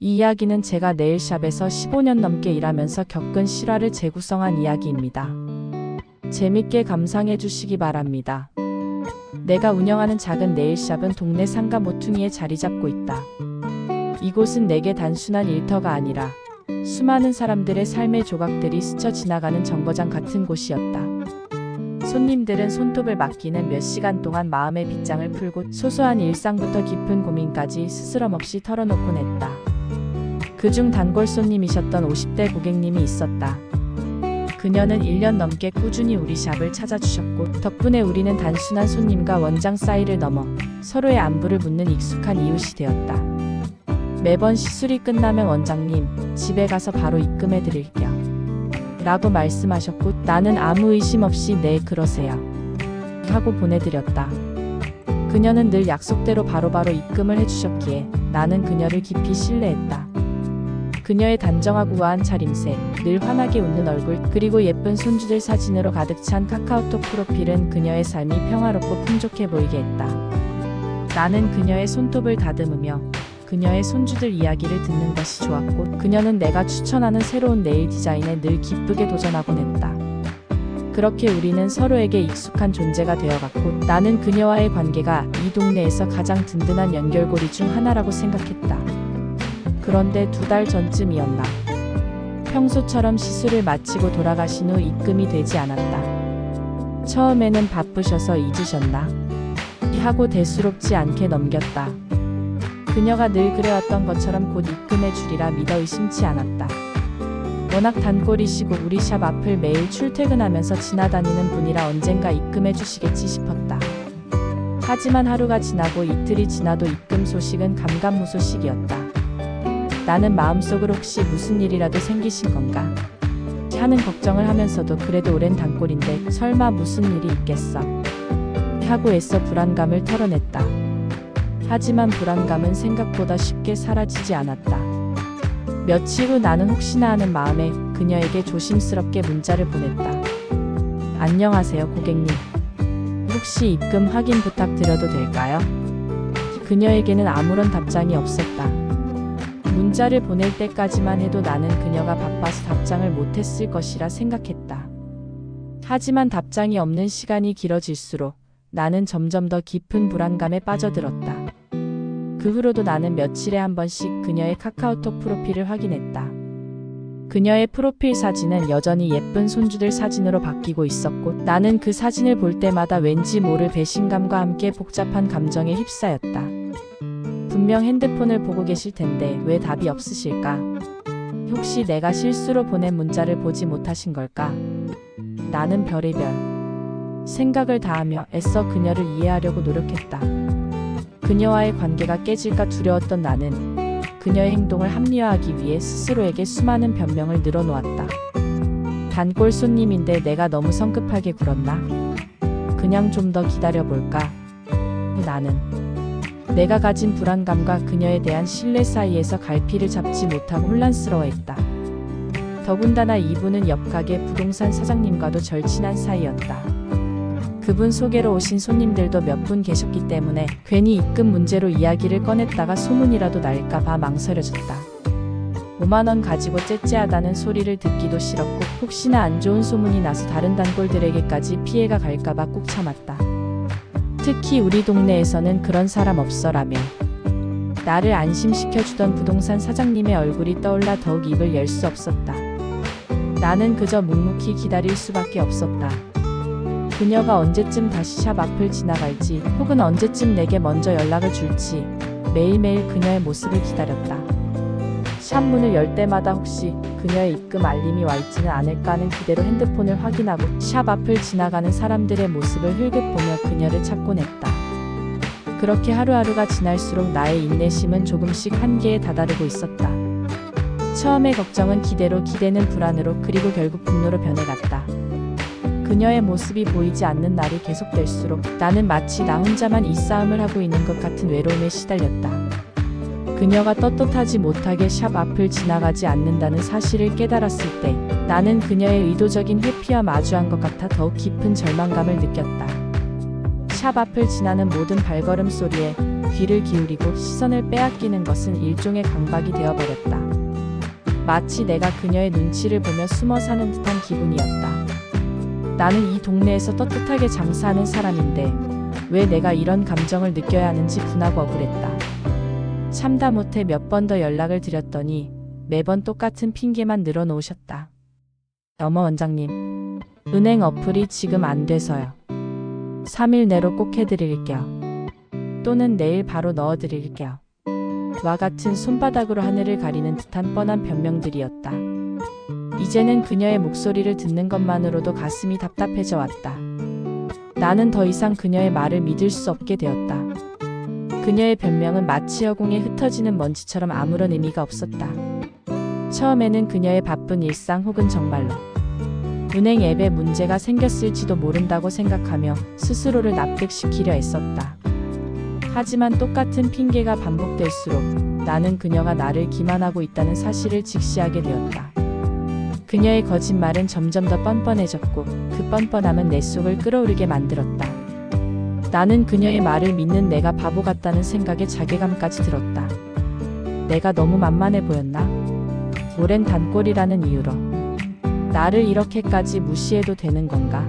이 이야기는 제가 네일샵에서 15년 넘게 일하면서 겪은 실화를 재구성한 이야기입니다. 재밌게 감상해 주시기 바랍니다. 내가 운영하는 작은 네일샵은 동네 상가 모퉁이에 자리 잡고 있다. 이곳은 내게 단순한 일터가 아니라 수많은 사람들의 삶의 조각들이 스쳐 지나가는 정거장 같은 곳이었다. 손님들은 손톱을 맡기는 몇 시간 동안 마음의 빗장을 풀고 소소한 일상부터 깊은 고민까지 스스럼 없이 털어놓곤 했다. 그중 단골 손님이셨던 50대 고객님이 있었다. 그녀는 1년 넘게 꾸준히 우리 샵을 찾아주셨고 덕분에 우리는 단순한 손님과 원장 사이를 넘어 서로의 안부를 묻는 익숙한 이웃이 되었다. 매번 시술이 끝나면 원장님, 집에 가서 바로 입금해 드릴게요. 라고 말씀하셨고 나는 아무 의심 없이 네 그러세요. 하고 보내드렸다. 그녀는 늘 약속대로 바로바로 입금을 해주셨기에 나는 그녀를 깊이 신뢰했다. 그녀의 단정하고 우아한 차림새, 늘 환하게 웃는 얼굴, 그리고 예쁜 손주들 사진으로 가득 찬 카카오톡 프로필은 그녀의 삶이 평화롭고 풍족해 보이게 했다. 나는 그녀의 손톱을 다듬으며 그녀의 손주들 이야기를 듣는 것이 좋았고 그녀는 내가 추천하는 새로운 네일 디자인에 늘 기쁘게 도전하곤 했다. 그렇게 우리는 서로에게 익숙한 존재가 되어갔고 나는 그녀와의 관계가 이 동네에서 가장 든든한 연결고리 중 하나라고 생각했다. 그런데 2달 전쯤이었나. 평소처럼 시술을 마치고 돌아가신 후 입금이 되지 않았다. 처음에는 바쁘셔서 잊으셨나? 하고 대수롭지 않게 넘겼다. 그녀가 늘 그래왔던 것처럼 곧 입금해 주리라 믿어 의심치 않았다. 워낙 단골이시고 우리 샵 앞을 매일 출퇴근하면서 지나다니는 분이라 언젠가 입금해 주시겠지 싶었다. 하지만 하루가 지나고 이틀이 지나도 입금 소식은 감감무소식이었다. 나는 마음속으로 혹시 무슨 일이라도 생기신 건가 하는 걱정을 하면서도 그래도 오랜 단골인데 설마 무슨 일이 있겠어 하고 애써 불안감을 털어냈다. 하지만 불안감은 생각보다 쉽게 사라지지 않았다. 며칠 후 나는 혹시나 하는 마음에 그녀에게 조심스럽게 문자를 보냈다. 안녕하세요 고객님. 혹시 입금 확인 부탁드려도 될까요? 그녀에게는 아무런 답장이 없었다. 문자를 보낼 때까지만 해도 나는 그녀가 바빠서 답장을 못했을 것이라 생각했다. 하지만 답장이 없는 시간이 길어질수록 나는 점점 더 깊은 불안감에 빠져들었다. 그 후로도 나는 며칠에 한 번씩 그녀의 카카오톡 프로필을 확인했다. 그녀의 프로필 사진은 여전히 예쁜 손주들 사진으로 바뀌고 있었고 나는 그 사진을 볼 때마다 왠지 모를 배신감과 함께 복잡한 감정에 휩싸였다. 분명 핸드폰을 보고 계실 텐데 왜 답이 없으실까? 혹시 내가 실수로 보낸 문자를 보지 못하신 걸까? 나는 별의별 생각을 다하며 애써 그녀를 이해하려고 노력했다. 그녀와의 관계가 깨질까 두려웠던 나는 그녀의 행동을 합리화하기 위해 스스로에게 수많은 변명을 늘어놓았다. 단골 손님인데 내가 너무 성급하게 굴었나? 그냥 좀 더 기다려볼까? 나는 내가 가진 불안감과 그녀에 대한 신뢰 사이에서 갈피를 잡지 못하고 혼란스러워했다. 더군다나 이분은 옆 가게 부동산 사장님과도 절친한 사이였다. 그분 소개로 오신 손님들도 몇 분 계셨기 때문에 괜히 입금 문제로 이야기를 꺼냈다가 소문이라도 날까봐 망설여졌다. 5만 원 가지고 째째하다는 소리를 듣기도 싫었고 혹시나 안 좋은 소문이 나서 다른 단골들에게까지 피해가 갈까봐 꾹 참았다. 특히 우리 동네에서는 그런 사람 없어라며 나를 안심시켜주던 부동산 사장님의 얼굴이 떠올라 더욱 입을 열 수 없었다. 나는 그저 묵묵히 기다릴 수밖에 없었다. 그녀가 언제쯤 다시 샵 앞을 지나갈지 혹은 언제쯤 내게 먼저 연락을 줄지 매일매일 그녀의 모습을 기다렸다. 샵 문을 열 때마다 혹시 그녀의 입금 알림이 와 있지는 않을까 하는 기대로 핸드폰을 확인하고 샵 앞을 지나가는 사람들의 모습을 흘끗 보며 그녀를 찾곤 했다. 그렇게 하루하루가 지날수록 나의 인내심은 조금씩 한계에 다다르고 있었다. 처음의 걱정은 기대로, 기대는 불안으로, 그리고 결국 분노로 변해갔다. 그녀의 모습이 보이지 않는 날이 계속될수록 나는 마치 나 혼자만 이 싸움을 하고 있는 것 같은 외로움에 시달렸다. 그녀가 떳떳하지 못하게 샵 앞을 지나가지 않는다는 사실을 깨달았을 때 나는 그녀의 의도적인 회피와 마주한 것 같아 더욱 깊은 절망감을 느꼈다. 샵 앞을 지나는 모든 발걸음 소리에 귀를 기울이고 시선을 빼앗기는 것은 일종의 강박이 되어버렸다. 마치 내가 그녀의 눈치를 보며 숨어 사는 듯한 기분이었다. 나는 이 동네에서 떳떳하게 장사하는 사람인데 왜 내가 이런 감정을 느껴야 하는지 분하고 억울했다. 참다 못해 몇 번 더 연락을 드렸더니 매번 똑같은 핑계만 늘어놓으셨다. 어머 원장님, 은행 어플이 지금 안 돼서요. 3일 내로 꼭 해드릴게요. 또는 내일 바로 넣어드릴게요. 와 같은 손바닥으로 하늘을 가리는 듯한 뻔한 변명들이었다. 이제는 그녀의 목소리를 듣는 것만으로도 가슴이 답답해져 왔다. 나는 더 이상 그녀의 말을 믿을 수 없게 되었다. 그녀의 변명은 마치 허공에 흩어지는 먼지처럼 아무런 의미가 없었다. 처음에는 그녀의 바쁜 일상 혹은 정말로 은행 앱에 문제가 생겼을지도 모른다고 생각하며 스스로를 납득시키려 애썼다. 하지만 똑같은 핑계가 반복될수록 나는 그녀가 나를 기만하고 있다는 사실을 직시하게 되었다. 그녀의 거짓말은 점점 더 뻔뻔해졌고 그 뻔뻔함은 내 속을 끓어오르게 만들었다. 나는 그녀의 말을 믿는 내가 바보 같다는 생각에 자괴감까지 들었다. 내가 너무 만만해 보였나? 오랜 단골이라는 이유로 나를 이렇게까지 무시해도 되는 건가?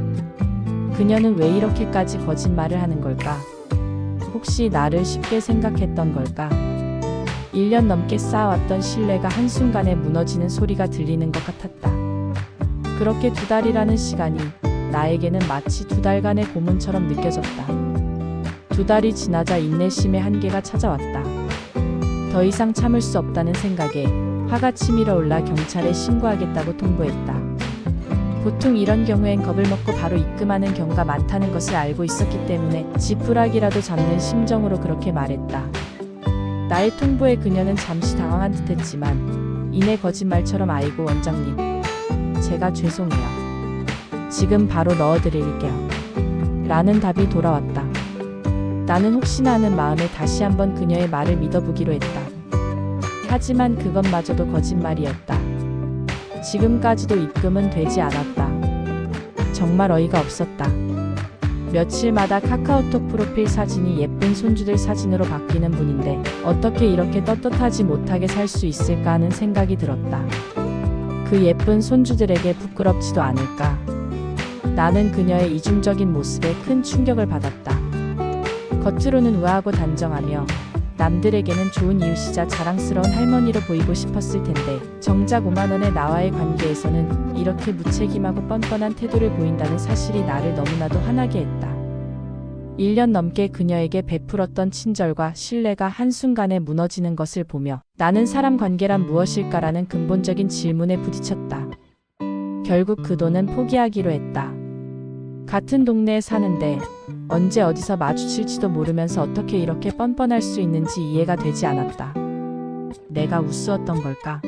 그녀는 왜 이렇게까지 거짓말을 하는 걸까? 혹시 나를 쉽게 생각했던 걸까? 1년 넘게 쌓아왔던 신뢰가 한순간에 무너지는 소리가 들리는 것 같았다. 그렇게 2달이라는 시간이 나에게는 마치 2달간의 고문처럼 느껴졌다. 2달이 지나자 인내심의 한계가 찾아왔다. 더 이상 참을 수 없다는 생각에 화가 치밀어 올라 경찰에 신고하겠다고 통보했다. 보통 이런 경우엔 겁을 먹고 바로 입금하는 경우가 많다는 것을 알고 있었기 때문에 지푸라기라도 잡는 심정으로 그렇게 말했다. 나의 통보에 그녀는 잠시 당황한 듯했지만 이내 거짓말처럼 아이고 원장님, 제가 죄송해요. 지금 바로 넣어드릴게요. 라는 답이 돌아왔다. 나는 혹시나 하는 마음에 다시 한번 그녀의 말을 믿어보기로 했다. 하지만 그것마저도 거짓말이었다. 지금까지도 입금은 되지 않았다. 정말 어이가 없었다. 며칠마다 카카오톡 프로필 사진이 예쁜 손주들 사진으로 바뀌는 분인데 어떻게 이렇게 떳떳하지 못하게 살 수 있을까 하는 생각이 들었다. 그 예쁜 손주들에게 부끄럽지도 않을까? 나는 그녀의 이중적인 모습에 큰 충격을 받았다. 겉으로는 우아하고 단정하며 남들에게는 좋은 이웃이자 자랑스러운 할머니로 보이고 싶었을 텐데 정작 5만 원의 나와의 관계에서는 이렇게 무책임하고 뻔뻔한 태도를 보인다는 사실이 나를 너무나도 화나게 했다. 1년 넘게 그녀에게 베풀었던 친절과 신뢰가 한순간에 무너지는 것을 보며 나는 사람 관계란 무엇일까라는 근본적인 질문에 부딪혔다. 결국 그 돈은 포기하기로 했다. 같은 동네에 사는데 언제 어디서 마주칠지도 모르면서 어떻게 이렇게 뻔뻔할 수 있는지 이해가 되지 않았다. 내가 우스웠던 걸까?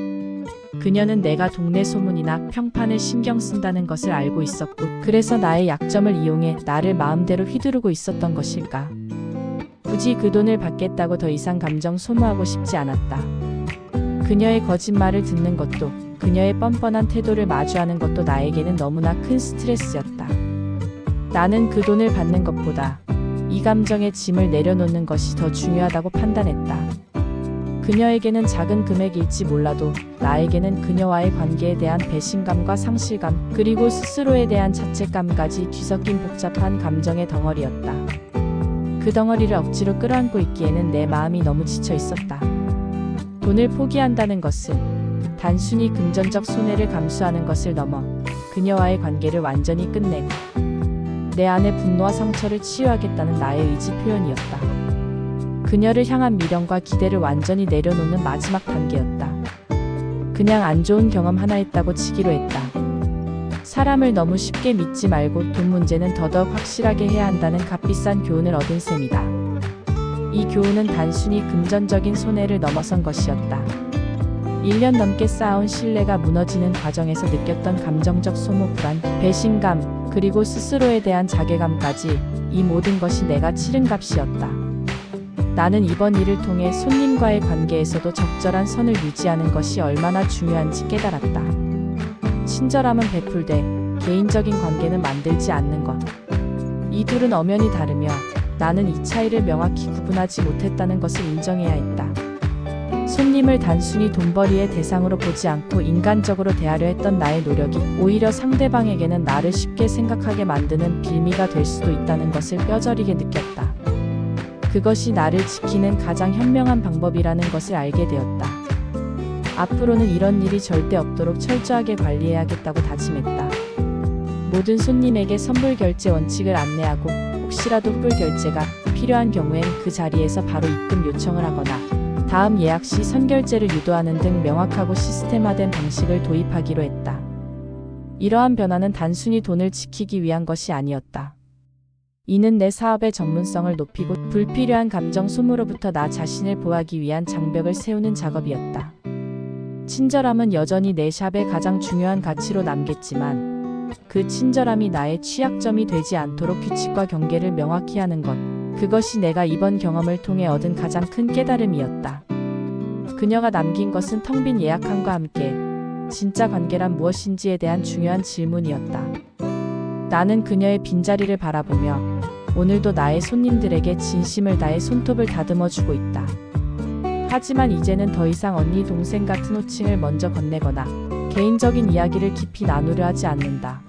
그녀는 내가 동네 소문이나 평판을 신경 쓴다는 것을 알고 있었고 그래서 나의 약점을 이용해 나를 마음대로 휘두르고 있었던 것일까? 굳이 그 돈을 받겠다고 더 이상 감정 소모하고 싶지 않았다. 그녀의 거짓말을 듣는 것도 그녀의 뻔뻔한 태도를 마주하는 것도 나에게는 너무나 큰 스트레스였다. 나는 그 돈을 받는 것보다 이 감정의 짐을 내려놓는 것이 더 중요하다고 판단했다. 그녀에게는 작은 금액일지 몰라도 나에게는 그녀와의 관계에 대한 배신감과 상실감 그리고 스스로에 대한 자책감까지 뒤섞인 복잡한 감정의 덩어리였다. 그 덩어리를 억지로 끌어안고 있기에는 내 마음이 너무 지쳐 있었다. 돈을 포기한다는 것은 단순히 금전적 손해를 감수하는 것을 넘어 그녀와의 관계를 완전히 끝내고 내 안의 분노와 상처를 치유하겠다는 나의 의지 표현이었다. 그녀를 향한 미련과 기대를 완전히 내려놓는 마지막 단계였다. 그냥 안 좋은 경험 하나 했다고 치기로 했다. 사람을 너무 쉽게 믿지 말고 돈 문제는 더더욱 확실하게 해야 한다는 값비싼 교훈을 얻은 셈이다. 이 교훈은 단순히 금전적인 손해를 넘어선 것이었다. 1년 넘게 쌓아온 신뢰가 무너지는 과정에서 느꼈던 감정적 소모, 불안, 배신감, 그리고 스스로에 대한 자괴감까지 이 모든 것이 내가 치른 값이었다. 나는 이번 일을 통해 손님과의 관계에서도 적절한 선을 유지하는 것이 얼마나 중요한지 깨달았다. 친절함은 베풀되 개인적인 관계는 만들지 않는 것. 이 둘은 엄연히 다르며 나는 이 차이를 명확히 구분하지 못했다는 것을 인정해야 했다. 손님을 단순히 돈벌이의 대상으로 보지 않고 인간적으로 대하려 했던 나의 노력이 오히려 상대방에게는 나를 쉽게 생각하게 만드는 빌미가 될 수도 있다는 것을 뼈저리게 느꼈다. 그것이 나를 지키는 가장 현명한 방법이라는 것을 알게 되었다. 앞으로는 이런 일이 절대 없도록 철저하게 관리해야겠다고 다짐했다. 모든 손님에게 선불 결제 원칙을 안내하고 혹시라도 후불 결제가 필요한 경우엔 그 자리에서 바로 입금 요청을 하거나 다음 예약 시 선결제를 유도하는 등 명확하고 시스템화된 방식을 도입하기로 했다. 이러한 변화는 단순히 돈을 지키기 위한 것이 아니었다. 이는 내 사업의 전문성을 높이고 불필요한 감정 소모로부터 나 자신을 보호하기 위한 장벽을 세우는 작업이었다. 친절함은 여전히 내 샵의 가장 중요한 가치로 남겠지만 그 친절함이 나의 취약점이 되지 않도록 규칙과 경계를 명확히 하는 것, 그것이 내가 이번 경험을 통해 얻은 가장 큰 깨달음이었다. 그녀가 남긴 것은 텅 빈 예약함과 함께 진짜 관계란 무엇인지에 대한 중요한 질문이었다. 나는 그녀의 빈자리를 바라보며 오늘도 나의 손님들에게 진심을 다해 손톱을 다듬어주고 있다. 하지만 이제는 더 이상 언니 동생 같은 호칭을 먼저 건네거나 개인적인 이야기를 깊이 나누려 하지 않는다.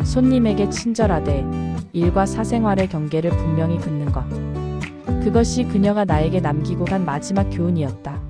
손님에게 친절하되 일과 사생활의 경계를 분명히 긋는 것. 그것이 그녀가 나에게 남기고 간 마지막 교훈이었다.